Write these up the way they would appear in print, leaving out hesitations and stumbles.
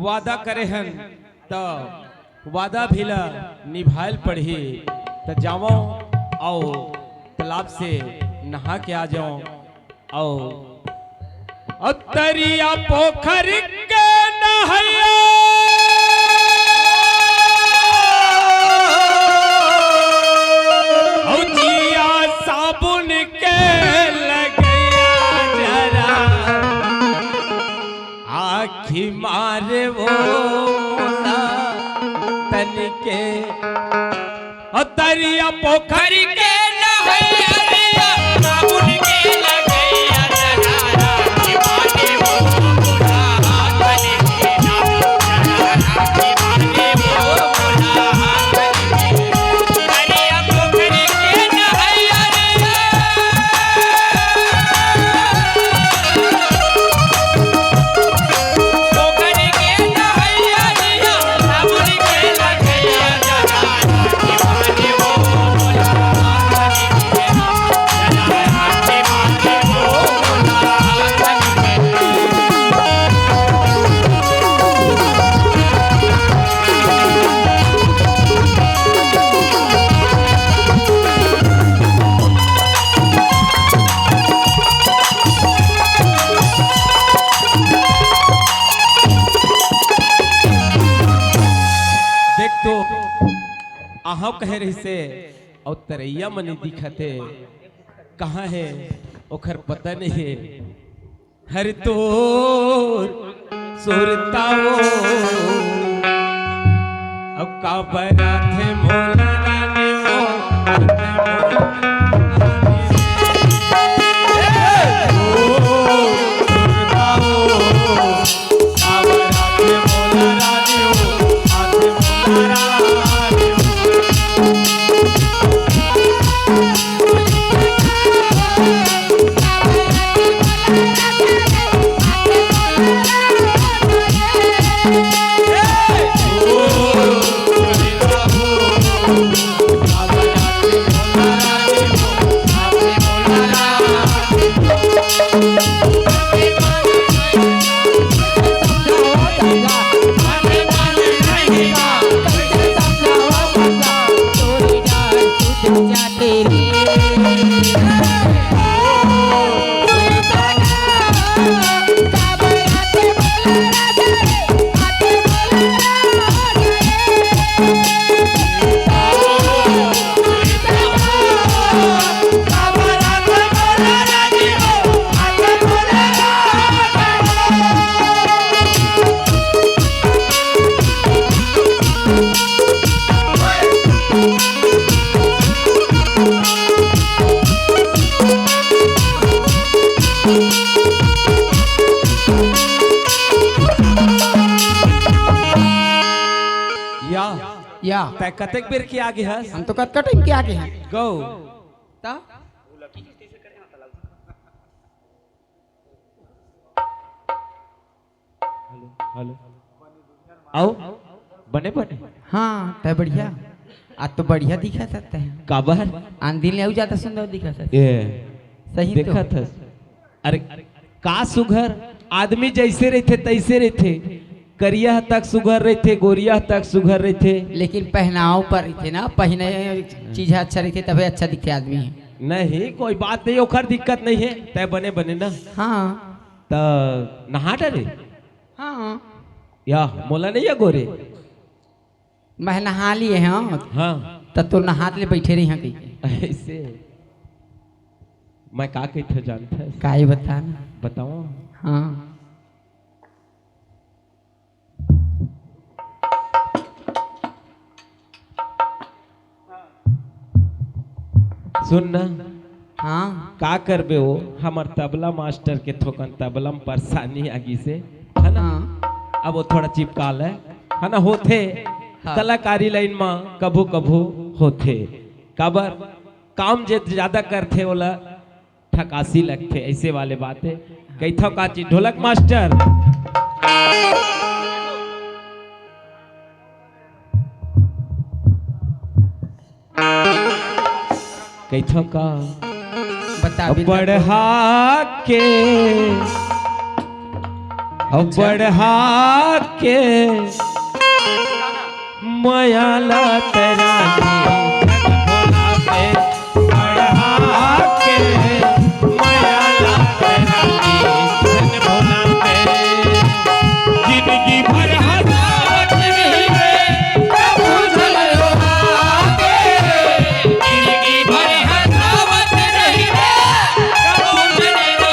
वादा करे हन तो वादा भी ला निभाल पड़ी तो जाओ आओ तालाब से नहा के आ जाओ आओ तरिया पोखर के नहैया साबुन के लगया जरा आखी मारे वो तन के तरिया पोखर के नहैया साबुन के लगया जरा आखी मारे वो तन के आखी मारे वो तरिया पोखर के नहैया अहाँ कह रही से और तरैया मनी दिखते कहाँ है ओखर पता नहीं है हर तो सुरताओ अब का बरात है मोला रानी या कतेक बेर के आगे है हम तो कत टाइम के आगे हैं गो ता हेलो आओ बने बने हाँ तो बढ़िया आज तो बढ़िया दिखा सकता है काबर आंधी ले जाता सुंदर दिखा सकता ये सही देखा था अरे का सुघर आदमी जैसे रहते तैसे रहते करिया तक सुघर रहे थे गोरिया तक सुघर रहे थे लेकिन पहनाव पर थे ना पहने चीज अच्छा रहे थे तभी अच्छा दिखे आदमी नहीं कोई बात नहीं ओखर दिक्कत नहीं है तय बने बने ना हाँ तो नहा डरे हाँ या मोला नहीं है गोरे मैं नहा लिए हाँ हाँ तब तो नहात ले बैठे रही हैं ऐसे मैं का कहते थे जानते का ही बता ना बताओ हाँ सुन ना हाँ का करबे हो हमार तबला मास्टर के थोकन तबला में परेशानी आगी से है ना हाँ। अब वो थोड़ा चिपकाल है ना होते हाँ। कलाकारी लाइन में कभू कभू होते काबर काम जे ज्यादा करते बोला ठकासी लगते ऐसे वाले बात है कई था का चीज ढोलक मास्टर कई था का बता बढ़ा के अब बढ़ा के मयाला तेरा भोला पे बढ़ा के मयाला तेरा भोला पे जिंदगी भर हंसावत रही रे कबू झलो आके जिंदगी भर हंसावत रही रे कबू झलो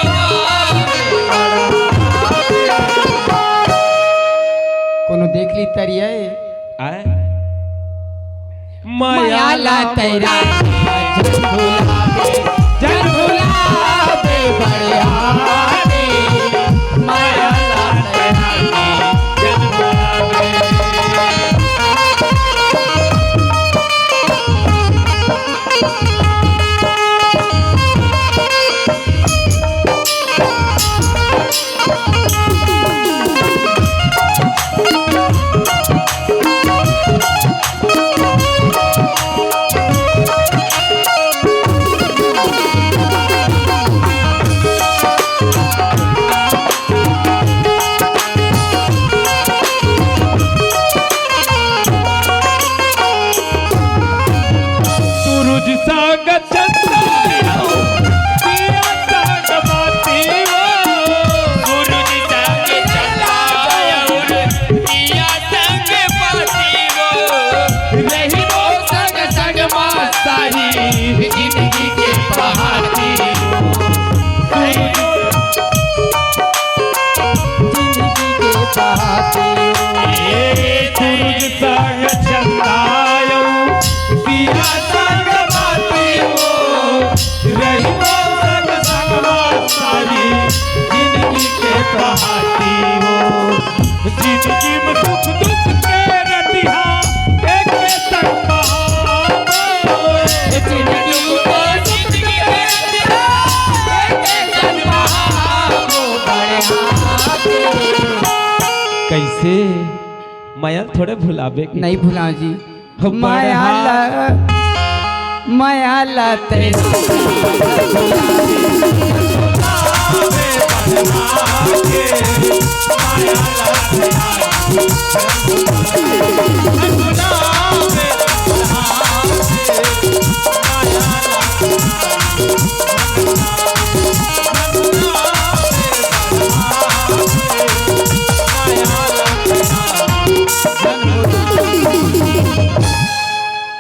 कोनो देख ली तरिया आए मयाला तेरा जन भुलावे बढ़िया रे मयाला तेरा जन भुलावे जिंदगी के पहाड़ी सूरज संग चंदायो दिया संग बाती हो रहिबो संग संग सारी जिंदगी के पहाड़ी हो जिंदगी में दुख दुख के रतिहा एक संग कैसे मयल थोड़े भुलावे की नहीं भुला जी मयाला तेरा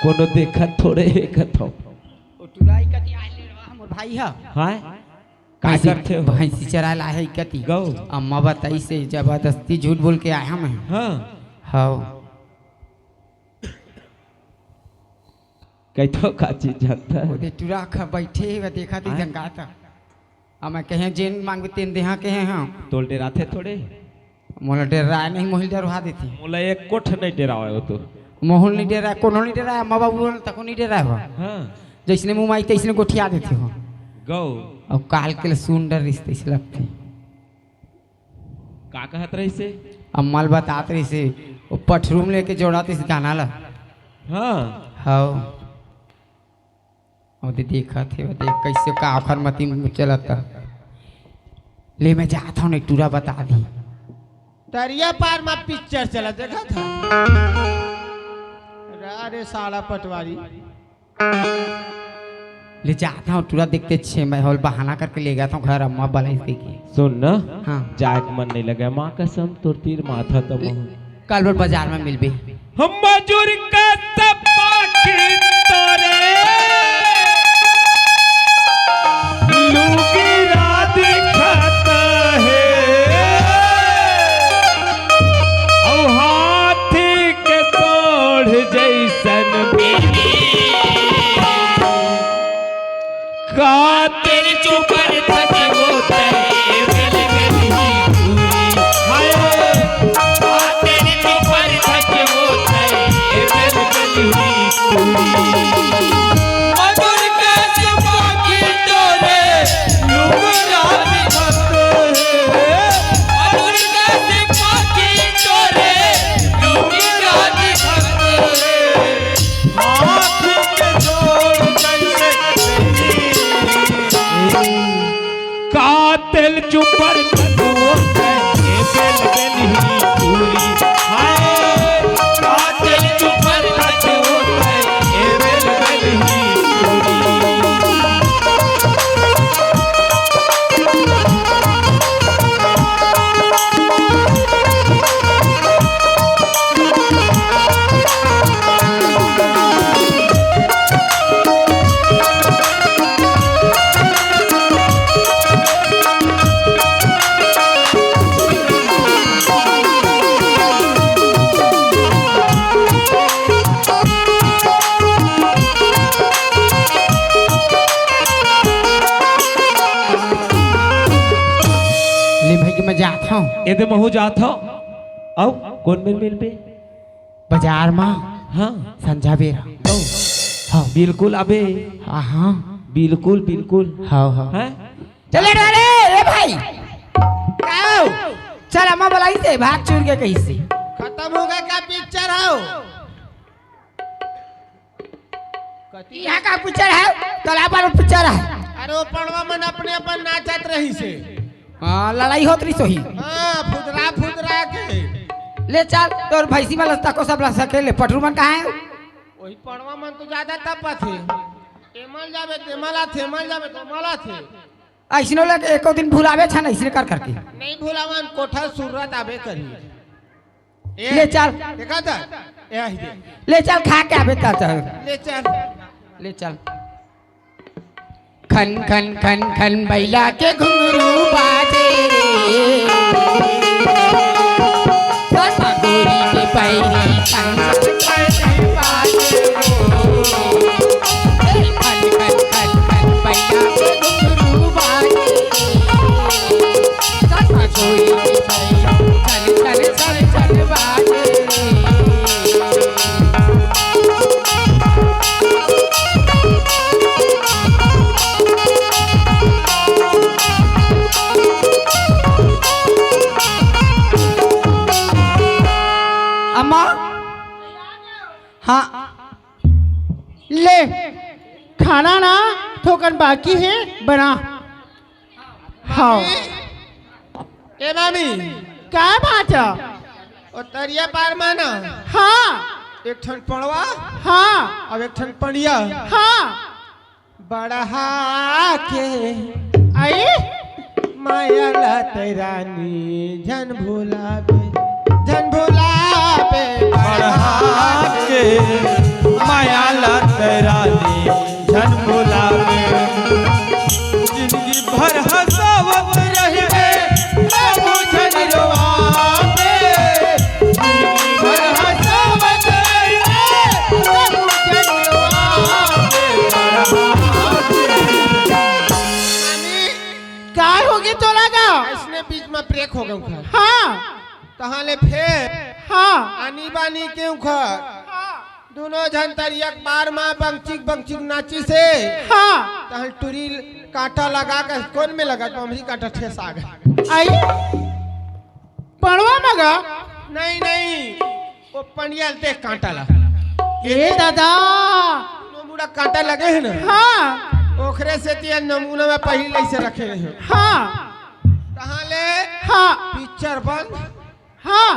कोनो देखा थोड़े एकत हो टुराई कति आइले रहा हमर भाई ह हां का करते हो भैंसी चरा ला है कति गौ अम्मा बताई से जबरदस्ती झूठ बोल के आया मैं हां हां कैथो का चीज जानता है ओदे टुरा खा बैठे व देखा ती जंगाता हम कहे जेन मांगबे तेन देहा कहे हां तोल डेराथे थोड़े मोला डेरा नहीं मोहिल डरवा देती मोला एक कोठ नहीं डेरावे हो तो मोहन नहीं डेरा कोनो नहीं डेरा माँ बाबू तको नहीं डेरा हो हां जैसने मुंह माई तैसने गोठिया देते हो गौ अब काल के सुंदर रिश्ते से लगते का कहत रही से अम्माल बताते रही से वो पठरूम लेके जोड़ाते से गाना ला हां हाँ और देखा थे वो देख कैसे का आखर मती में चलता ले मैं जाता हूँ एक टूरा बता दी दरिया पार में पिक्चर चला देखा था अरे साला पटवारी ले जाता हूँ टूरा देखते छे मैं हॉल बहाना करके ले गया था घर अम्मा वाला देखी सुन ना हाँ जाक मन नहीं लगा माँ कसम तोर तीर माथा तो कल बार बाजार में मिलबे हम मजूर का सब पाखी तोरे लूगी रात खाता है औ हाथी के तोड़ जैसन कातिल चुपर थक होते गल गली पूरी हाय कातिल चुपर थक होते गल गली पूरी हूँ एदे महू जात हो आओ कौन मेल मिल पे बाजार में हाँ संझा बेरा आओ हाँ बिल्कुल अबे हाँ हाँ बिल्कुल बिल्कुल हाँ हाँ हैं चले रे ए भाई आओ चल अम्मा बुलाई से भाग चूर के कैसे खत्म हो गया क्या पिक्चर आओ यहाँ का पिक्चर है तालाब पर पिक्चर है अरे वो पड़वा मन अपने अपन नाचत रही से हाँ लड़ाई होत रही सोही हाँ फुदरा के ले चल तोर भैंसी वाला तको सब ला सके ले पटरू मन कहाँ है वही पड़वा मन तो ज्यादा तपा थे तेमल जावे तेमल जावे तो मला थे ऐसनो लगे एको दिन भुलावे छन ऐसने कर करके नहीं भूलावन कोठा सूरत आवे करी ले चल देखा था ए आई दे ले चल खा के आवे ता चल ले चल ले चल खन खन खन खन बैला के घुंघरू बाजे रे ससा गोरी के पैरी खन खन बाजे रे खन खन खन खन बैला के घुंघरू बाजे ससा गोरी के पैरी खन खन खन बाजे अम्मा हाँ ले खाना ना थोकन बाकी है बना हाँ ए मामी क्या बात है और तरिया पार माना हाँ एक ठन पड़वा हाँ अब एक ठन पड़िया हाँ बढ़ा के आई माया ला तेरानी जन भुलावे बढ़ा के माया ला तेरानी जन भुलावे जिंदगी भर हंसावत रहे प्रभु जन रोआवे जिंदगी भर हंसावत रहे प्रभु जन रोआवे क्या होगी तो लगा इसने बीच में ब्रेक हो गया हाँ कहाँ ले फिर हाँ आनी बानी क्यों खर दोनों जन तरिया बार माँ बंचिक नाची से हाँ तहल टूरी कांटा लगा कर कौन में लगा तो हमरी कांटा ठेस आ गया आई पड़वा मगा नहीं वो पंडिया ते कांटा लगा ए दादा नमूना कांटा लगे है ना हाँ ओखरे से तिया नमूना में पहले से रखे हैं हाँ कहाँ ले हाँ पिक्चर बंद हाँ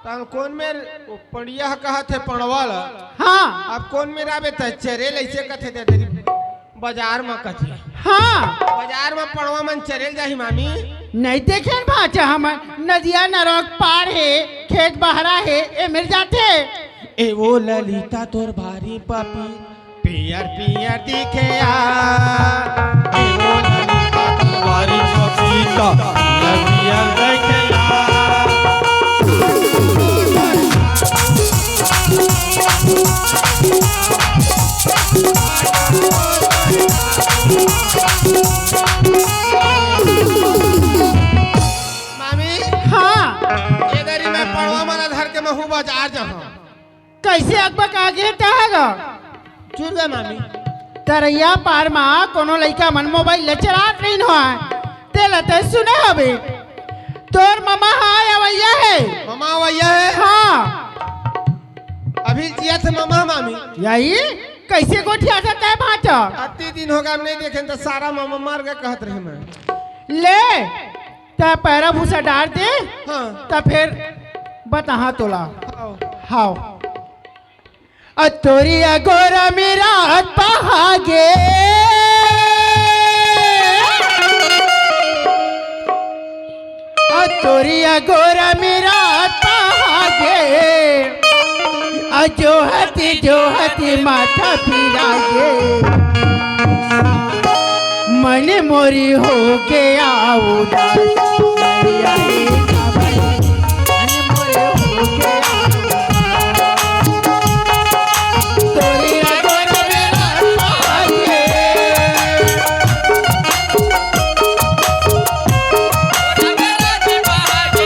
तहल कौन में वो पंडिया कहा थे पड़वाला हाँ अब कौन में राबे थे चरेल ऐसे कथे थे तेरी बाजार में कथे हाँ बाजार में पड़वा मन चरेल जाही मामी नहीं देखे भाचा हम नदिया नरक पार है खेत बहरा है ए मिल जाते ए वो ललिता तोर भारी पापी पियर पियर दिखे ए वो ललिता तोर भारी पपीता लगिया देखला मामी हाँ इधर ही मैं पड़वा माना धर के महू बाजार जहाँ कैसे अकबक आगे टहगा चुर गए मामी तरैया पार मा कोनो लइका मन मोबाइल ले चलात नहीं हो ते लते सुने हबे तोर मामा हाय अवैया है मामा भैया है हाँ अभी जिया थे मामा मामी यही कैसे गोठिया था तय भाचा अति दिन हो गया हम नहीं देखे तो सारा मामा मार गए कहत रहे मैं ले ता पैरा भूसा डाल दे हाँ ता फिर बता तोला आओ। हाओ तोरिया गोरा मेरा पहागे तोरिया गोरा मेरा पहागे जो हती माथा फिरागे मन मोरी हो गया उदास मन मोरी हो गया तोरिया गोरा मेरा पहागे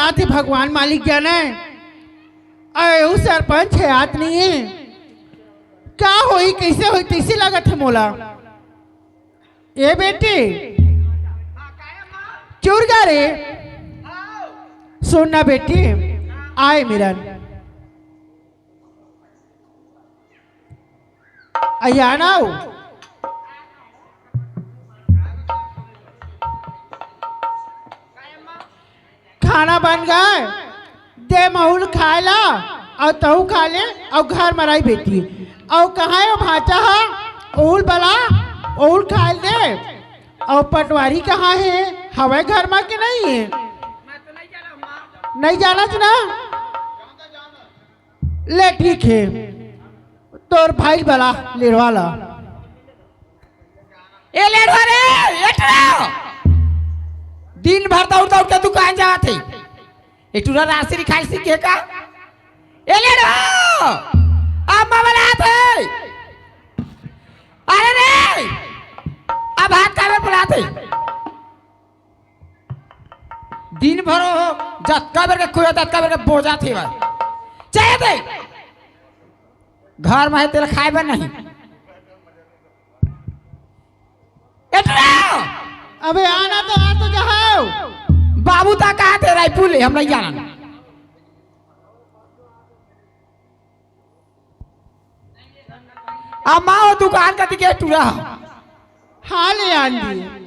आते भगवान मालिक जाने अरे वो सरपंच है आत नहीं है क्या होई कैसे होई कैसे लागत है मोला ये बेटी चूर गा रे सुनना बेटी आए मिरन अयाना खाना बन गए दे महुल खाए ला और तहु खा ले और घर मराई बेटी और कहाँ है भाचा है ओल बला ओल खाए दे और पटवारी कहाँ है हवे घर में के नहीं है नहीं जाना ना ले ठीक है तोर भाई बला लेरवा ला ए लेडवा रे एटरा दिन भर दौड़ दौड़ के दुकान जात है एटुरा राशि खाई सीखे का ए लेडवा अब मामला है अरे रे अब हाथ का में बुलाते दिन भर हो जत्का बेर के कोया तत्का बेर के बोझा थे भाई चाहे दे घर में तेल खाए बन नहीं एटरा अबे आना तो आ तो जाओ बाबू ता कहा थे रायपुर ले हम नहीं जाना अब माँ दुकान का दिखे टूरा हाँ ले आंधी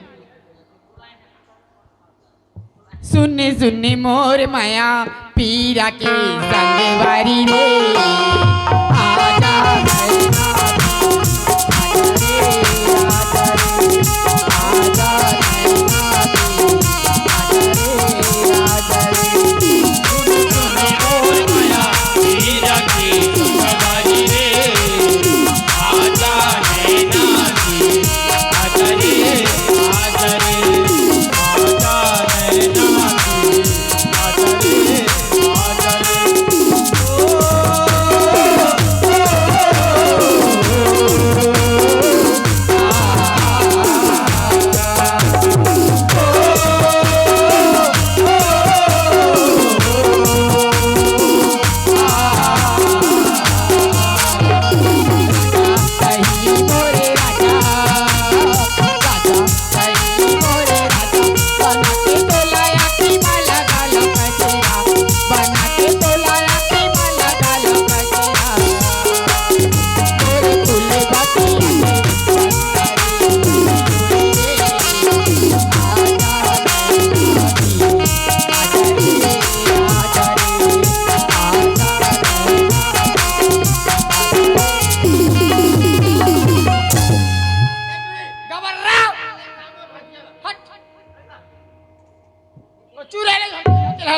सुन्नी सुन्नी मोर माया पीरा के संग वारी रे आजा नैना आजा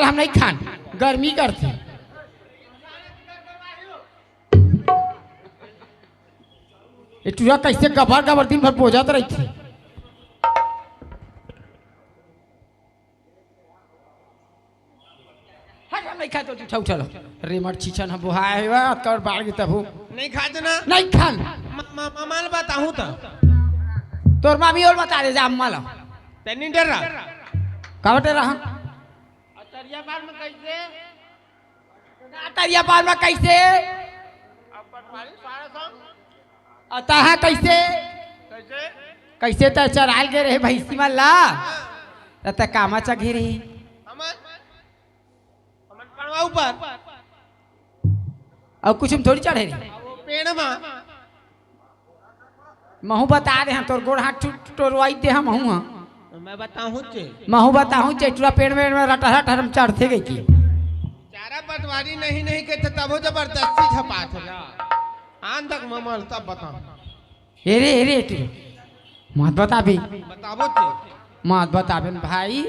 हम नहीं खान गर्मी करते टूरा कैसे गबर गबर दिन भर बोझात रही थी हम नहीं खाते उठा उठा लो रेमट छीछन हम बुहाए हुआ कर बाढ़ गई तब नहीं खाते ना नहीं खान माल बताऊं तो तोर मामी और बता दे जा अम्मा लो तैनी डर रहा कहाँ डर रहा तरिया पार में कैसे तरिया पार में कैसे अता है कैसे कैसे कैसे तो चराल गए रहे भैंसी में ला त कामा चा घेरे हमन पड़वा ऊपर और कुछ हम थोड़ी चढ़े रहे वो पेड़ में महू बता दे हम तोर गोड़ हाथ टोरवाई दे हम महू मैं बताऊं चे महू बताऊं चेटुआ पेड़ में रटा रटा हम चढ़ते गई की चारा पटवारी नहीं नहीं कहते तब वो जबरदस्ती छपा थे आन तक ममल तब बताऊं हेरे तू मत बता भी बताबो चे मत बता बे भाई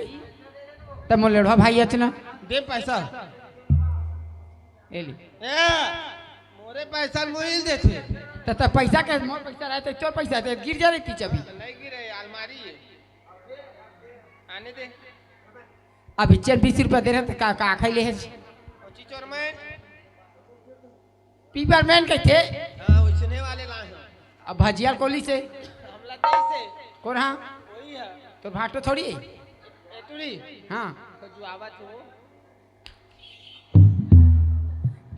तब मोलेड़वा भाई अचना दे पैसा एली ए मोरे पैसा मोइल देते त पैसा के मोर पैसा रहते चोर पैसा दे गिर जा रही थी चबी नहीं गिरे अलमारी है आने दे अभी 20 रुपया दे रहे का खाई ले चिचोर में पीपरमैन के थे हां उसने वाले लाए हैं अब भजिया कोली से हमला दे से कौन हाँ वही है तो भाटो थोड़ी है एटुरी हाँ तो जो आवाज हो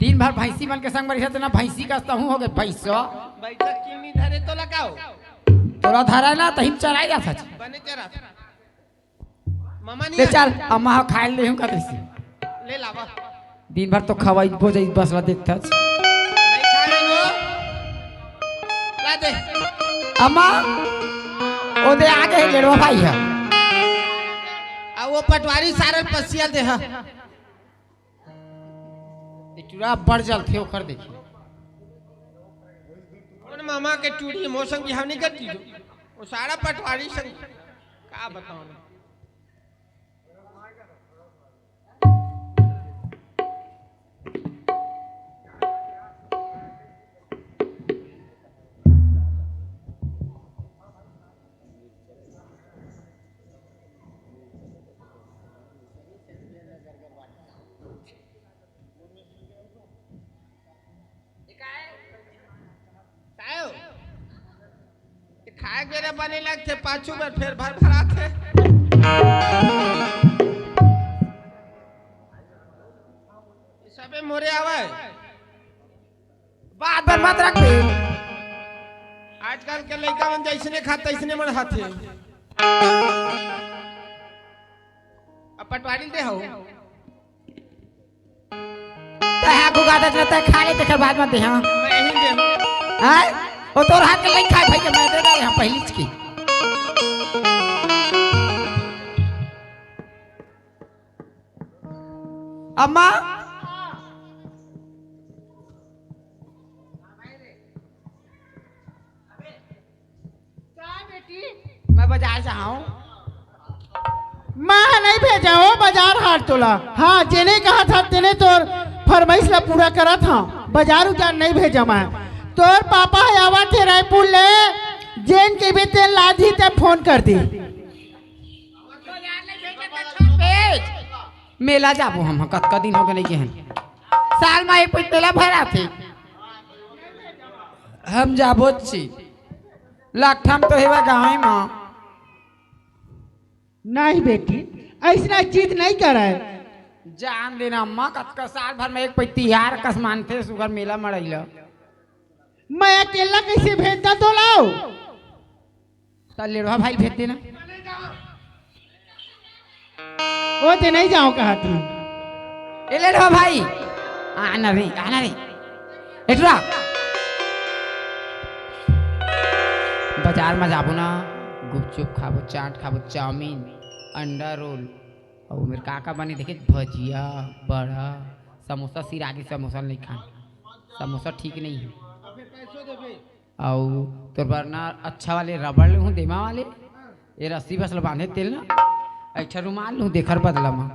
दिन भर भैंसी बन के संग बैठे ना भैंसी का हूँ हो गए भैंसो बैठक किमी धरे तो लगाओ तोरा धरा ना तहिम चढ़ाई जा सच बने तेरा मामा ले नहीं चल अम्मा हो खाए ले हूं कदे से ले लावा दिन भर तो खवाई हो जाई बसला देखता नहीं खाए लो ला दे अम्मा ओ दे आगे लेड़वा भाई है आ वो पटवारी सारे पसिया दे हा इटुरा बढ़ जल थे ओकर देखी और मामा के टूड़ी मौसम की हानि करती वो सारा पटवारी संग का बताऊं मैं खाए गेरे बने लगते पाछू में फिर भर भराते सबे मोरे आवे बात पर मत रख बे आजकल के लड़का मन जैसने खाता इसने मन हाथे अब पटवारी दे हो तहा को गादा चलता खा ले तकर बाद में दे हां मैं ही दे हां ओ तोर हाथ के नहीं खाए भाई के मैं दे दे यहां पहली की अम्मा मैं बाजार से आऊं मैं नहीं भेजा हो बाजार हाट तोला हाँ जेने कहा था तेने तोर फरमाइश ला पूरा करा था बाजार उजार नहीं भेजा मैं तोर पापा आवा थे रायपुर ले जेन के भी तेल लादी ते फोन कर दी मेला जाबो हम कत दिन हो गए केहन साल में एक मेला भरा थे हम जाबो छी लाठम तो हेवा गाँव में नहीं बेटी ऐसा चीज नहीं करे जान देना अम्मा कत साल भर में एक पै तिहार कस मानते सुगर मेला मरैला मैं अकेला कैसे भेजता तो लाओ लेड़वा भाई भेज देना वो ते नहीं जाओ कहा था ए लेड़वा भाई आना रे एटरा बाजार में जाबो ना गुपचुप खाबो चाट खाबो चाउमीन अंडा रोल और मेरे काका बने देखे भजिया बड़ा समोसा सिर आगे समोसा नहीं खाना समोसा ठीक नहीं है और तो वरना अच्छा वाले रबड़ लूँ देमा वाले ये रस्सी बस बांधे तेल ना अच्छा रुमाल लूँ देखर बदला माँ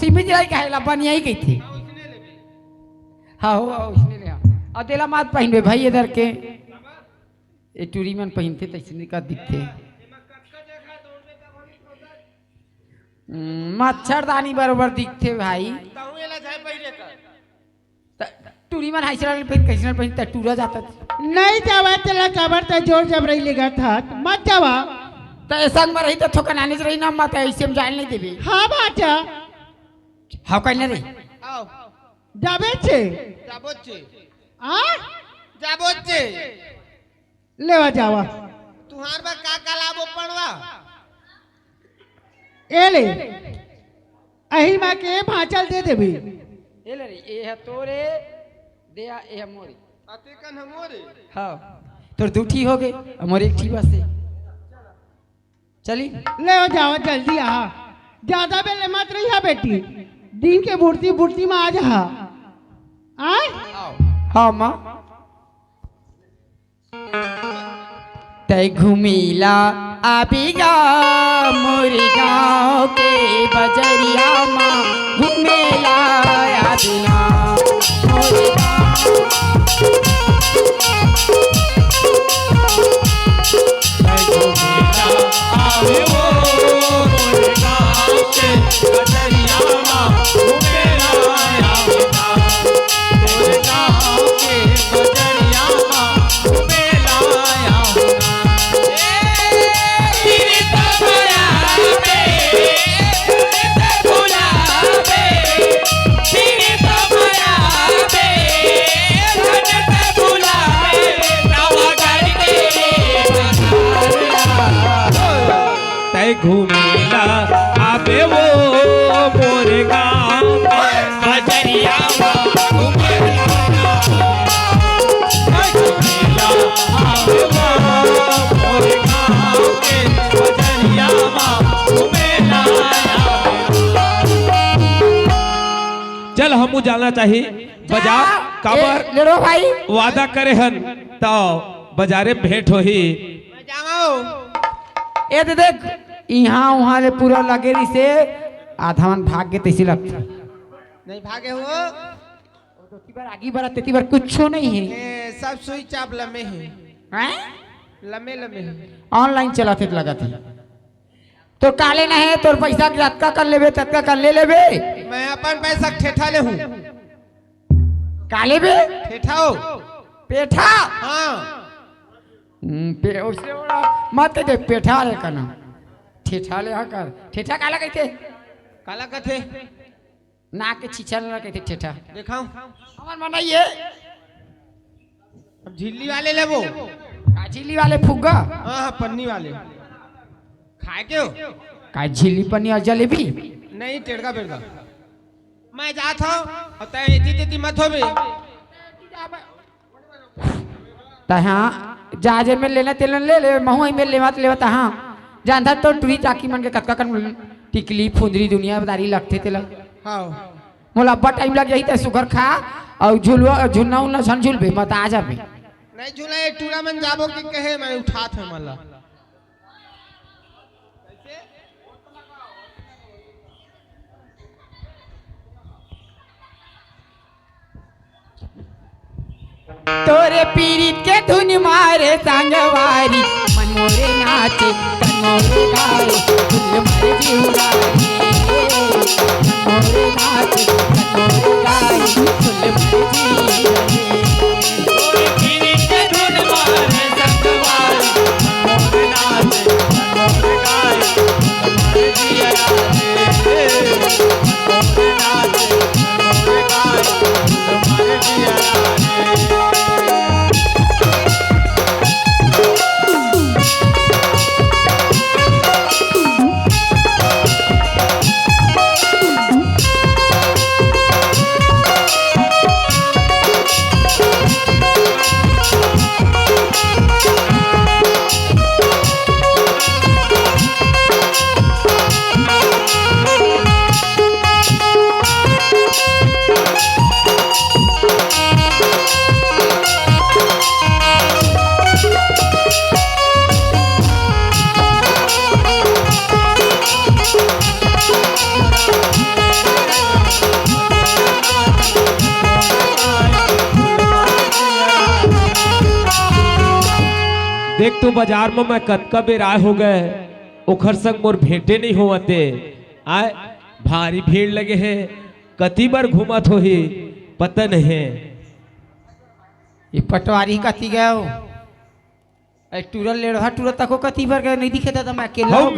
सिमी जलाई कहेला बनिया ही गई थी हाँ हो उसने लिया और तेला मात पहनबे भाई इधर के ये टूरी मन पहनते तो इसने का दिखते मच्छरदानी बरोबर दिखते भाई टूरी मन हाइसरा पहन कैसे पहनता टूरा जाता नहीं जावा तेला कबर ते जोर जबरई लेगा था मत जावा तो ऐसा में रही तो थोकन आने से रही ना मत ऐसे में जान नहीं देबे हाँ बाचा हाँ कहने रे आओ जाबे छे जाबोचे आ जाबोचे लेवा जावा तुहार बा का लाबो पड़वा ए ले अही माँ के भाचल दे देबी ये ले ये है तोरे दे ये है मोरी अतिकन हमोरे हाँ तोर दूठी हो गई हमारे एक ठीक बस चली ले जाओ जल्दी आ ज्यादा बेले मत रही है बेटी दिन के बुढ़ती में आ जा आए हाँ माँ तय घुमीला आबिगा मोरी गाँव के बजरिया माँ घुमेला आबिगा मोरी तेरे कई घूमेला आबे वो मोरे गाँव में बजरिया घूमेला आबे वो मोरे गाँव के बजरिया घूमेला। चल हमू जाना चाहिए बाजार काबर लेड़ो भाई वादा करे हन तो बाजारे भेंट होही। ए दे देख यहाँ वहाँ ले पूरा लगे रही से आधा मन भाग के तैसी लगता नहीं भागे हो बार आगे बार तेती बार कुछ नहीं है सब सुई चाप लम्बे हैं हैं? लम्बे लम्बे हैं ऑनलाइन चलाते लगा थे तो काले ना है तोर पैसा रत्का कर लेबे तत्का कर ले लेबे मैं अपन पैसा ठेठा ले हूँ काले बे ठेठा हो पेठा हाँ उससे बड़ा मत दे पेठा ले करना ठेठा ले हा कर ठेठा काला कहते काला कथे नाक के छीछा ना कहते ठेठा दिखाऊं हमार मना ये अब झिल्ली वाले ले वो काझिली वाले फुग्गा हाँ हाँ पन्नी वाले खाए के हो काझिली पन्नी और जलेबी नहीं टेढ़का पेड़का मैं जाता हूँ और तय इतनी इतनी मत हो बे तहाँ जहाजे में लेना तेल ले ले महू में ले मत ले तहाँ जानता तो टूरी चाकी मन के कक्का कर टिकली फुंदरी दुनियादारी लगते तेल हाँ मोला अब्बा टाइम लग जाई त सुगर खा और झुलवा झुलना उलना झन झुलबे मत आ जाबे नहीं झूला ये टूरा मन जाबो कि कहे मैं उठात है मला तोरे पीरित के धुन मारे संगवारी मनोरे नाचे कनोरे गाए धुन मारे जीवरानी मनोरे नाचे कनोरे गाए धुन मारे जीवरानी तोरे पीरित के धुन मारे संगवारी मनोरे नाचे कनोरे गाए धुन मारे जीवरानी मनोरे नाचे कनोरे गाए धुन मारे जीवरानी। देख तो बाजार में मैं कतका बेर आए हो गए ओखर संग मोर भेंटे नहीं होवते आए भारी भीड़ लगे है कती बार घूमत हो ही पता नहीं है ये पटवारी कती गए हो टूरल लेढ़ा टूरल तक को कती बार गए नहीं दिखे था मैं अकेला हो गया।